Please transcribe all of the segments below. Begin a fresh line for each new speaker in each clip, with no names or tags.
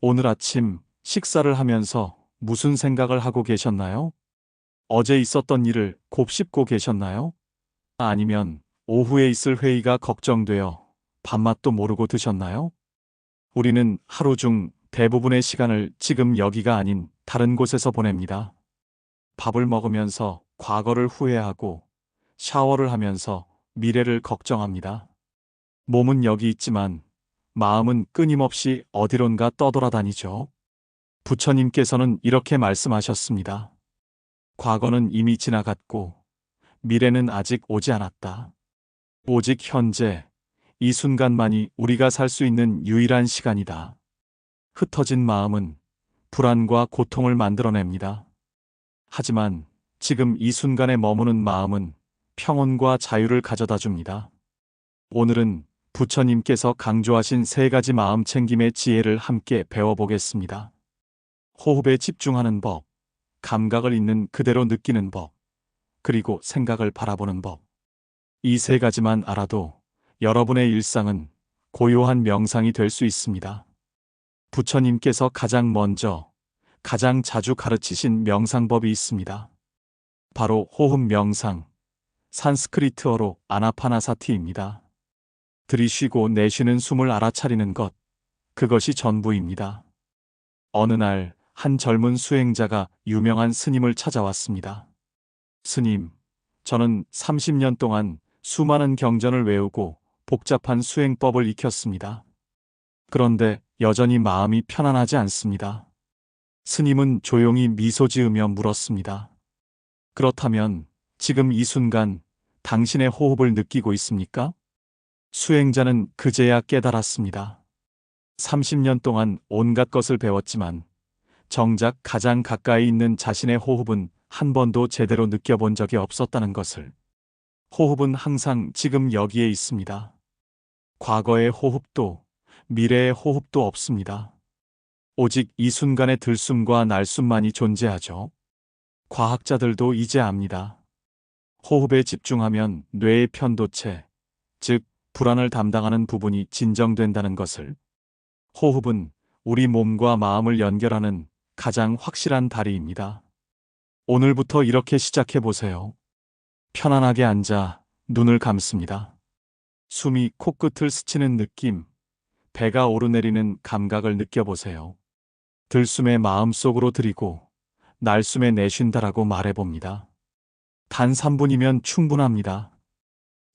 오늘 아침 식사를 하면서 무슨 생각을 하고 계셨나요? 어제 있었던 일을 곱씹고 계셨나요? 아니면 오후에 있을 회의가 걱정되어 밥맛도 모르고 드셨나요? 우리는 하루 중 대부분의 시간을 지금 여기가 아닌 다른 곳에서 보냅니다. 밥을 먹으면서 과거를 후회하고 샤워를 하면서 미래를 걱정합니다. 몸은 여기 있지만 마음은 끊임없이 어디론가 떠돌아다니죠. 부처님께서는 이렇게 말씀하셨습니다. 과거는 이미 지나갔고 미래는 아직 오지 않았다. 오직 현재, 이 순간만이 우리가 살 수 있는 유일한 시간이다. 흩어진 마음은 불안과 고통을 만들어냅니다. 하지만 지금 이 순간에 머무는 마음은 평온과 자유를 가져다 줍니다. 오늘은 부처님께서 강조하신 세 가지 마음 챙김의 지혜를 함께 배워보겠습니다. 호흡에 집중하는 법, 감각을 있는 그대로 느끼는 법, 그리고 생각을 바라보는 법. 이 세 가지만 알아도 여러분의 일상은 고요한 명상이 될 수 있습니다. 부처님께서 가장 먼저, 가장 자주 가르치신 명상법이 있습니다. 바로 호흡 명상, 산스크리트어로 아나파나사티입니다. 들이쉬고 내쉬는 숨을 알아차리는 것, 그것이 전부입니다. 어느 날 한 젊은 수행자가 유명한 스님을 찾아왔습니다. 스님, 저는 30년 동안 수많은 경전을 외우고 복잡한 수행법을 익혔습니다. 그런데 여전히 마음이 편안하지 않습니다. 스님은 조용히 미소 지으며 물었습니다. 그렇다면 지금 이 순간 당신의 호흡을 느끼고 있습니까? 수행자는 그제야 깨달았습니다. 30년 동안 온갖 것을 배웠지만 정작 가장 가까이 있는 자신의 호흡은 한 번도 제대로 느껴본 적이 없었다는 것을. 호흡은 항상 지금 여기에 있습니다. 과거의 호흡도 미래의 호흡도 없습니다. 오직 이 순간의 들숨과 날숨만이 존재하죠. 과학자들도 이제 압니다. 호흡에 집중하면 뇌의 편도체, 즉 불안을 담당하는 부분이 진정된다는 것을. 호흡은 우리 몸과 마음을 연결하는 가장 확실한 다리입니다. 오늘부터 이렇게 시작해 보세요. 편안하게 앉아 눈을 감습니다. 숨이 코끝을 스치는 느낌, 배가 오르내리는 감각을 느껴보세요. 들숨에 마음속으로 들이고 날숨에 내쉰다라고 말해봅니다. 단 3분이면 충분합니다.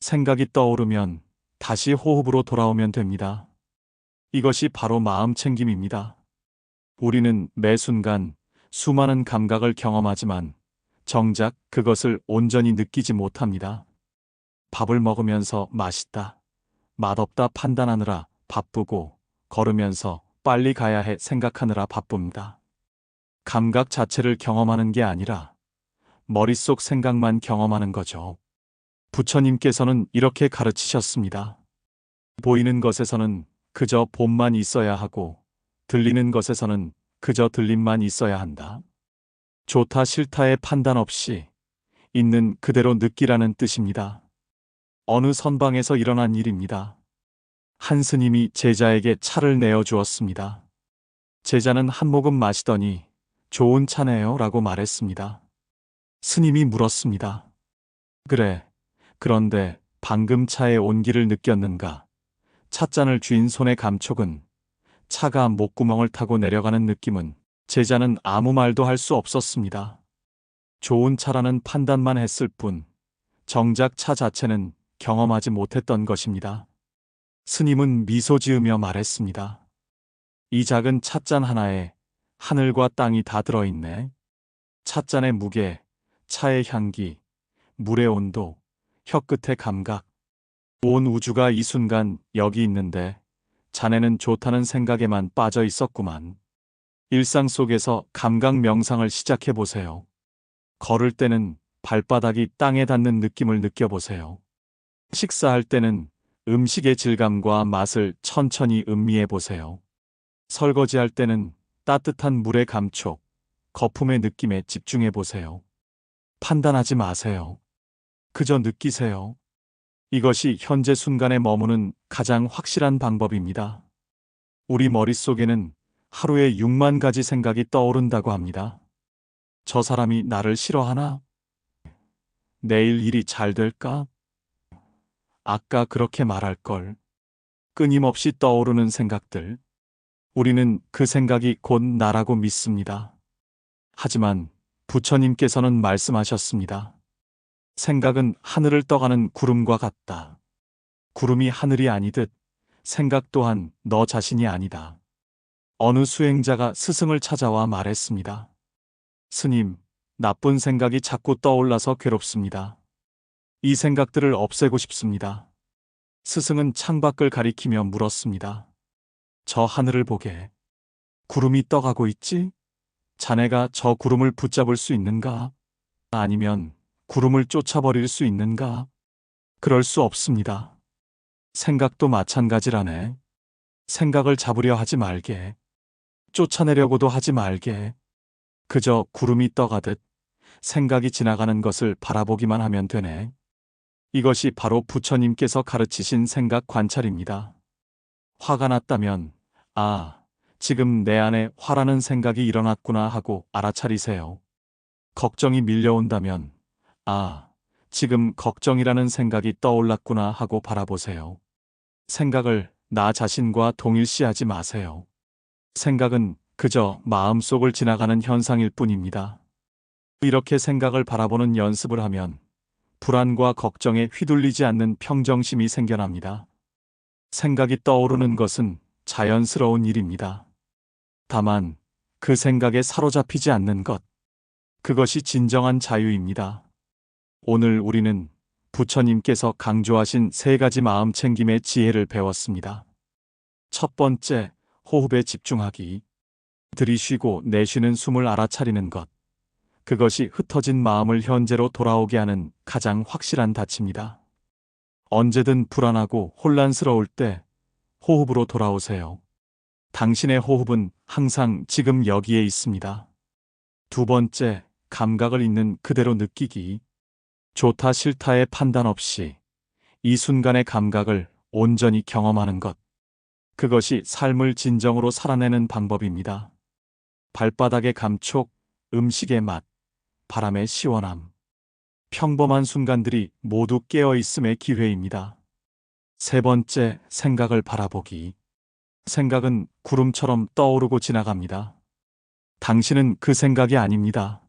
생각이 떠오르면 다시 호흡으로 돌아오면 됩니다. 이것이 바로 마음 챙김입니다. 우리는 매 순간 수많은 감각을 경험하지만 정작 그것을 온전히 느끼지 못합니다. 밥을 먹으면서 맛있다, 맛없다 판단하느라 바쁘고 걸으면서 빨리 가야 해 생각하느라 바쁩니다. 감각 자체를 경험하는 게 아니라 머릿속 생각만 경험하는 거죠. 부처님께서는 이렇게 가르치셨습니다. 보이는 것에서는 그저 봄만 있어야 하고 들리는 것에서는 그저 들림만 있어야 한다. 좋다 싫다의 판단 없이 있는 그대로 느끼라는 뜻입니다. 어느 선방에서 일어난 일입니다. 한 스님이 제자에게 차를 내어 주었습니다. 제자는 한 모금 마시더니 좋은 차네요 라고 말했습니다. 스님이 물었습니다. 그래, 그런데 방금 차의 온기를 느꼈는가? 찻잔을 쥔 손의 감촉은, 차가 목구멍을 타고 내려가는 느낌은. 제자는 아무 말도 할 수 없었습니다. 좋은 차라는 판단만 했을 뿐 정작 차 자체는 경험하지 못했던 것입니다. 스님은 미소 지으며 말했습니다. 이 작은 찻잔 하나에 하늘과 땅이 다 들어있네. 찻잔의 무게, 차의 향기, 물의 온도, 혀끝의 감각. 온 우주가 이 순간 여기 있는데 자네는 좋다는 생각에만 빠져 있었구만. 일상 속에서 감각 명상을 시작해 보세요. 걸을 때는 발바닥이 땅에 닿는 느낌을 느껴보세요. 식사할 때는 음식의 질감과 맛을 천천히 음미해 보세요. 설거지할 때는 따뜻한 물의 감촉, 거품의 느낌에 집중해 보세요. 판단하지 마세요. 그저 느끼세요. 이것이 현재 순간에 머무는 가장 확실한 방법입니다. 우리 머릿속에는 하루에 6만 가지 생각이 떠오른다고 합니다. 저 사람이 나를 싫어하나? 내일 일이 잘 될까? 아까 그렇게 말할 걸. 끊임없이 떠오르는 생각들. 우리는 그 생각이 곧 나라고 믿습니다. 하지만 부처님께서는 말씀하셨습니다. 생각은 하늘을 떠가는 구름과 같다. 구름이 하늘이 아니듯 생각 또한 너 자신이 아니다. 어느 수행자가 스승을 찾아와 말했습니다. 스님, 나쁜 생각이 자꾸 떠올라서 괴롭습니다. 이 생각들을 없애고 싶습니다. 스승은 창밖을 가리키며 물었습니다. 저 하늘을 보게. 구름이 떠가고 있지? 자네가 저 구름을 붙잡을 수 있는가? 아니면 구름을 쫓아버릴 수 있는가? 그럴 수 없습니다. 생각도 마찬가지라네. 생각을 잡으려 하지 말게. 쫓아내려고도 하지 말게. 그저 구름이 떠가듯 생각이 지나가는 것을 바라보기만 하면 되네. 이것이 바로 부처님께서 가르치신 생각 관찰입니다. 화가 났다면, 아, 지금 내 안에 화라는 생각이 일어났구나 하고 알아차리세요. 걱정이 밀려온다면, 아, 지금 걱정이라는 생각이 떠올랐구나 하고 바라보세요. 생각을 나 자신과 동일시하지 마세요. 생각은 그저 마음속을 지나가는 현상일 뿐입니다. 이렇게 생각을 바라보는 연습을 하면 불안과 걱정에 휘둘리지 않는 평정심이 생겨납니다. 생각이 떠오르는 것은 자연스러운 일입니다. 다만 그 생각에 사로잡히지 않는 것, 그것이 진정한 자유입니다. 오늘 우리는 부처님께서 강조하신 3가지 마음 챙김의 지혜를 배웠습니다. 첫 번째, 호흡에 집중하기. 들이쉬고 내쉬는 숨을 알아차리는 것. 그것이 흩어진 마음을 현재로 돌아오게 하는 가장 확실한 닻입니다. 언제든 불안하고 혼란스러울 때 호흡으로 돌아오세요. 당신의 호흡은 항상 지금 여기에 있습니다. 두 번째, 감각을 있는 그대로 느끼기. 좋다 싫다의 판단 없이 이 순간의 감각을 온전히 경험하는 것. 그것이 삶을 진정으로 살아내는 방법입니다. 발바닥의 감촉, 음식의 맛, 바람의 시원함. 평범한 순간들이 모두 깨어있음의 기회입니다. 세 번째, 생각을 바라보기. 생각은 구름처럼 떠오르고 지나갑니다. 당신은 그 생각이 아닙니다.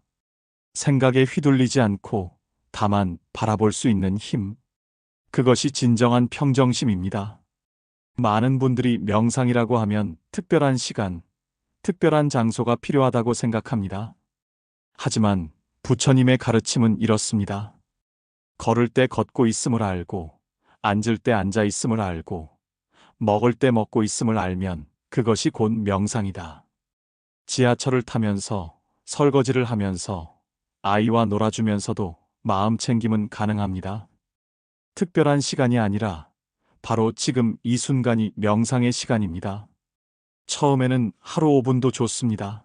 생각에 휘둘리지 않고 다만 바라볼 수 있는 힘. 그것이 진정한 평정심입니다. 많은 분들이 명상이라고 하면 특별한 시간, 특별한 장소가 필요하다고 생각합니다. 하지만 부처님의 가르침은 이렇습니다. 걸을 때 걷고 있음을 알고, 앉을 때 앉아 있음을 알고, 먹을 때 먹고 있음을 알면 그것이 곧 명상이다. 지하철을 타면서, 설거지를 하면서, 아이와 놀아주면서도 마음 챙김은 가능합니다. 특별한 시간이 아니라 바로 지금 이 순간이 명상의 시간입니다. 처음에는 하루 5분도 좋습니다.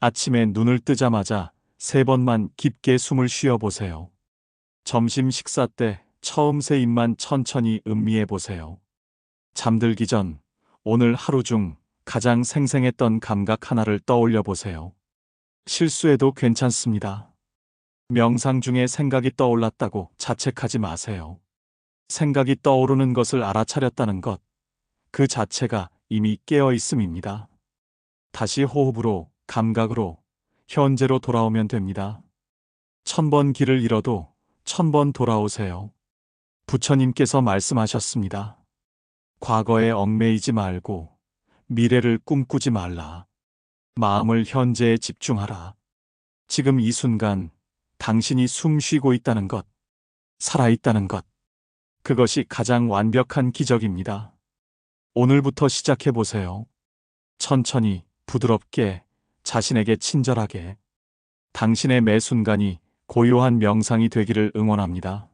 아침에 눈을 뜨자마자 3번만 깊게 숨을 쉬어보세요. 점심 식사 때 처음 새 입만 천천히 음미해 보세요. 잠들기 전 오늘 하루 중 가장 생생했던 감각 하나를 떠올려 보세요. 실수해도 괜찮습니다. 명상 중에 생각이 떠올랐다고 자책하지 마세요. 생각이 떠오르는 것을 알아차렸다는 것, 그 자체가 이미 깨어 있음입니다. 다시 호흡으로, 감각으로, 현재로 돌아오면 됩니다. 1000번 길을 잃어도 1000번 돌아오세요. 부처님께서 말씀하셨습니다. 과거에 얽매이지 말고 미래를 꿈꾸지 말라. 마음을 현재에 집중하라. 지금 이 순간 당신이 숨 쉬고 있다는 것, 살아있다는 것, 그것이 가장 완벽한 기적입니다. 오늘부터 시작해 보세요. 천천히, 부드럽게, 자신에게 친절하게. 당신의 매 순간이 고요한 명상이 되기를 응원합니다.